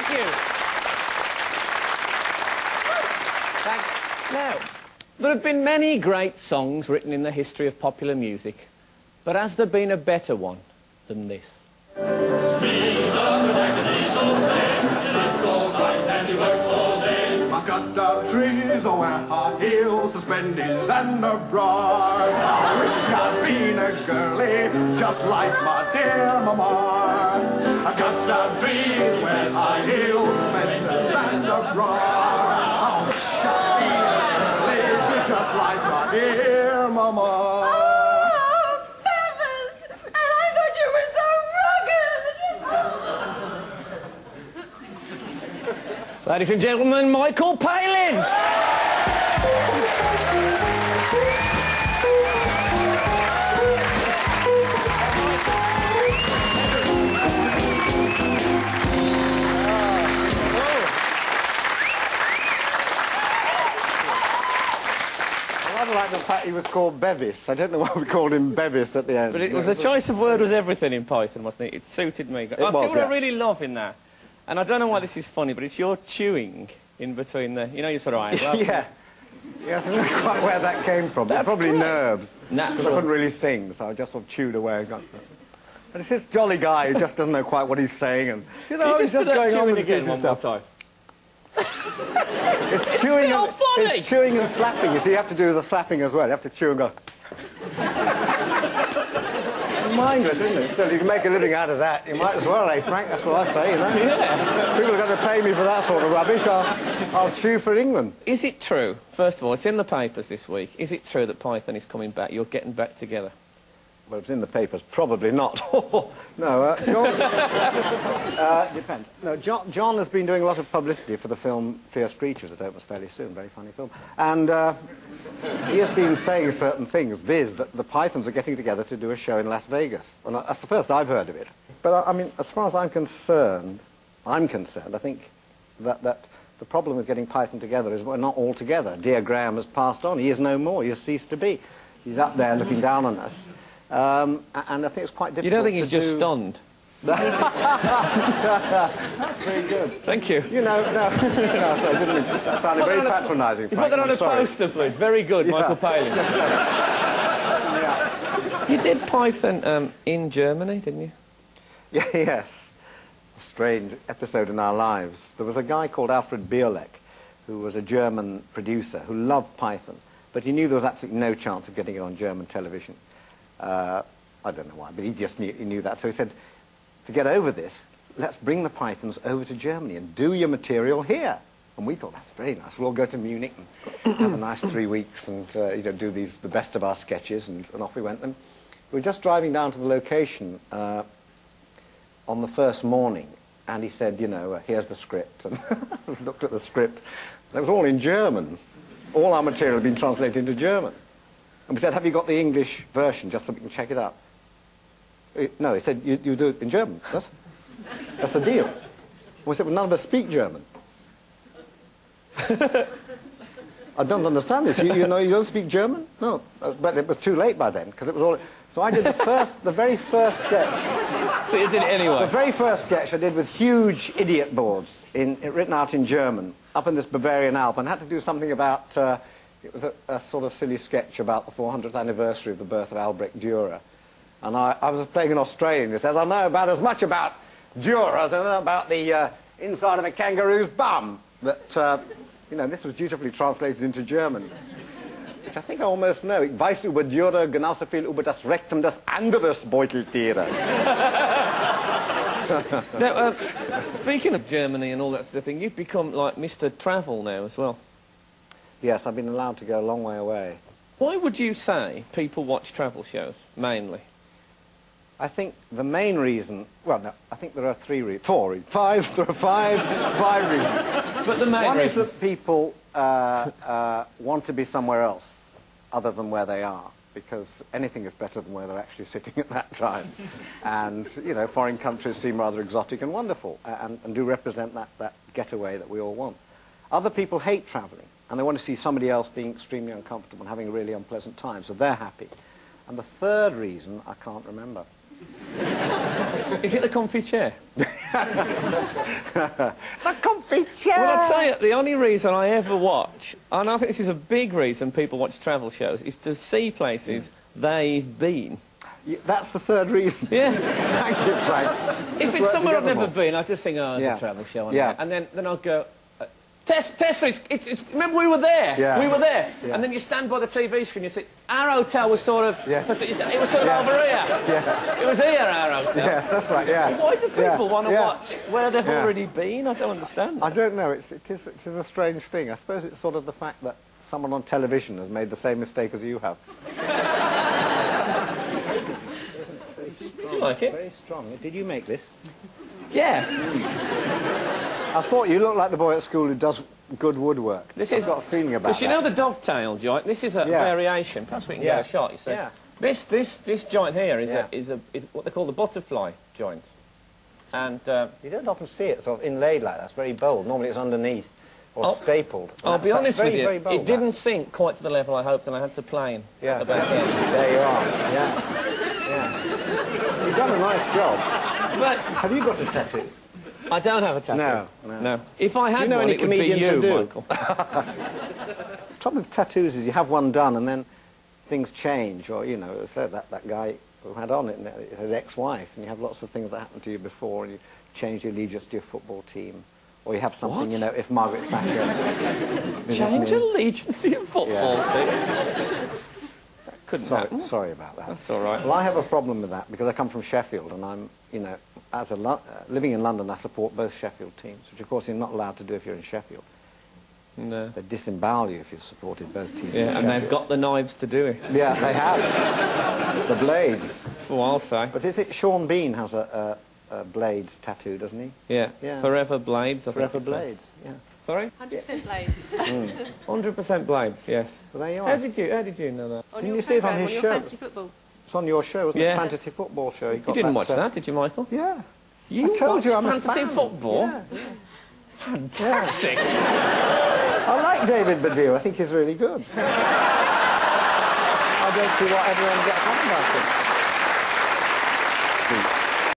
Thank you. Thanks. Now, there have been many great songs written in the history of popular music, but has there been a better one than this? I cut down trees, I wear high heels, suspenders and a bra. I wish I'd been a girlie, just like my dear mama. I cut down trees, wear high heels, suspenders and a bra. I wish I'd been a girlie, just like my dear mama. Oh, Bevis! And I thought you were so rugged! Ladies and gentlemen, Michael Palin! I like the fact he was called Bevis. I don't know why we called him Bevis at the end. But it was the choice of word was everything in Python, wasn't it? It suited me. I was, what I really love in that, and I don't know why this is funny, but it's your chewing in between the... You know, you sort of... Yeah. Yes, I don't know quite where that came from. That's probably great. Nerves. Because I couldn't really sing, so I just sort of chewed away. But it's this jolly guy who just doesn't know quite what he's saying, and you know, he's just going on with the again goofy one more stuff. time. It's chewing still and funny. it's chewing and slapping. You see, you have to do the slapping as well. You have to chew and go. It's mindless, isn't it? Still, you can make a living out of that. You might as well, eh, Frank? That's what I say, you know. Yeah. People are going to pay me for that sort of rubbish. I'll chew for England. Is it true, first of all, it's in the papers this week, is it true that Python is coming back? You're getting back together? Well, it's in the papers. Probably not. No, John... depends. No, John has been doing a lot of publicity for the film Fierce Creatures that opens fairly soon. Very funny film. And he has been saying certain things, viz. that the Pythons are getting together to do a show in Las Vegas. And that's the first I've heard of it. But, I mean, as far as I'm concerned, I think that the problem with getting Python together is we're not all together. Dear Graham has passed on. He is no more. He has ceased to be. He's up there looking down on us. And I think it's quite difficult. You don't think he's just stunned? That's very good. Thank you. You know, no, sorry, didn't mean, that sounded very patronising, You Frank. put that on a sorry. poster, please. Very good, Yeah. Michael Palin. Yeah. You did Python in Germany, didn't you? Yeah, yes. A strange episode in our lives. There was a guy called Alfred Bierleck, who was a German producer who loved Python, but he knew there was absolutely no chance of getting it on German television. I don't know why, but he just knew that. So he said, to get over this, let's bring the Pythons over to Germany and do your material here. And we thought, that's very nice. We'll all go to Munich and have a nice 3 weeks and you know, do the best of our sketches, and off we went. And we were just driving down to the location on the first morning, and he said, you know, here's the script. And we looked at the script. It was all in German. All our material had been translated into German. And we said, have you got the English version, just so we can check it out? No, he said, you do it in German. That's the deal. We said, well, none of us speak German. I don't understand this. You know, you don't speak German? No. But it was too late by then, because it was all... So I did the very first sketch. So you did it anyway? The very first sketch I did with huge idiot boards, written out in German, up in this Bavarian Alp, and had to do something about... it was a sort of silly sketch about the 400th anniversary of the birth of Albrecht Dürer. And I was playing an Australian who says, I know about as much about Dürer as I know about the inside of a kangaroo's bum. But, you know, this was dutifully translated into German, which I think I almost know. Ich weiß über Dürer genauso viel über das Rektum des anderes Beuteltiere. Now, speaking of Germany and all that sort of thing, you've become like Mr. Travel now as well. Yes, I've been allowed to go a long way away. Why would you say people watch travel shows, mainly? I think the main reason... Well, no, I think there are five reasons. But the main One is reason... that people want to be somewhere else other than where they are, because anything is better than where they're actually sitting at that time. And, you know, foreign countries seem rather exotic and wonderful, and do represent that getaway that we all want. Other people hate travelling, and they want to see somebody else being extremely uncomfortable and having a really unpleasant time, so they're happy. And the third reason, I can't remember. Is it the comfy chair? The comfy chair! Well, I tell you, the only reason I ever watch, and I think this is a big reason people watch travel shows, is to see places they've been. That's the third reason. Yeah. Thank you, Frank. If it's somewhere I've never been, I just think, oh, it's a travel show. And then I'll go, Tesla, remember we were there? Yeah. We were there. Yeah. And then you stand by the TV screen, you say, our hotel was sort of, it was sort of over here. Yeah. It was here, our hotel. Yes, that's right, yeah. Why do people want to watch where they've already been? I don't understand. I don't know, it is a strange thing. I suppose it's sort of the fact that someone on television has made the same mistake as you have. Do you like it? Very strong. Did you make this? Yeah. I thought you looked like the boy at school who does good woodwork. I've got a feeling about that. Because you know the dovetail joint? This is a variation. Perhaps we can get a shot, you see. Yeah. This joint here is what they call the butterfly joint. And you don't often see it sort of inlaid like that. It's very bold. Normally it's underneath or stapled. I'll be honest with you, bold, it didn't sink quite to the level I hoped, and I had to plane. Yeah. About it. There you are. Yeah. You've done a nice job. But have you got a tattoo? I don't have a tattoo. No. If I had one, it would be you, Michael. The trouble with tattoos is you have one done and then things change, or, you know, so that guy who had on it, his ex-wife, and you have lots of things that happened to you before, and you change your allegiance to your football team, or you have something, you know, if Margaret Thatcher... Change allegiance to your football team? Couldn't happen. Sorry about that. That's all right. Well, I have a problem with that because I come from Sheffield, and I'm, you know, as living in London, I support both Sheffield teams, which of course you're not allowed to do if you're in Sheffield. No. They disembowel you if you've supported both teams. Yeah, and they've got the knives to do it. Yeah, they have. The blades. Well, I'll say. But is it Sean Bean has a blades tattoo, doesn't he? Yeah. Forever Blades, I think. Forever Blades, yeah. Sorry? 100% blades. 100% Blades, yes. Well, there you are. How did you know that? Didn't you see it on his show? Fantasy football. It's on your show, wasn't it? Fantasy football show. You didn't watch that, did you, Michael? Yeah. You I told you I'm a fantasy fan. football? Yeah. Fantastic. I like David Baddiel. I think he's really good. I don't see why everyone gets on about him.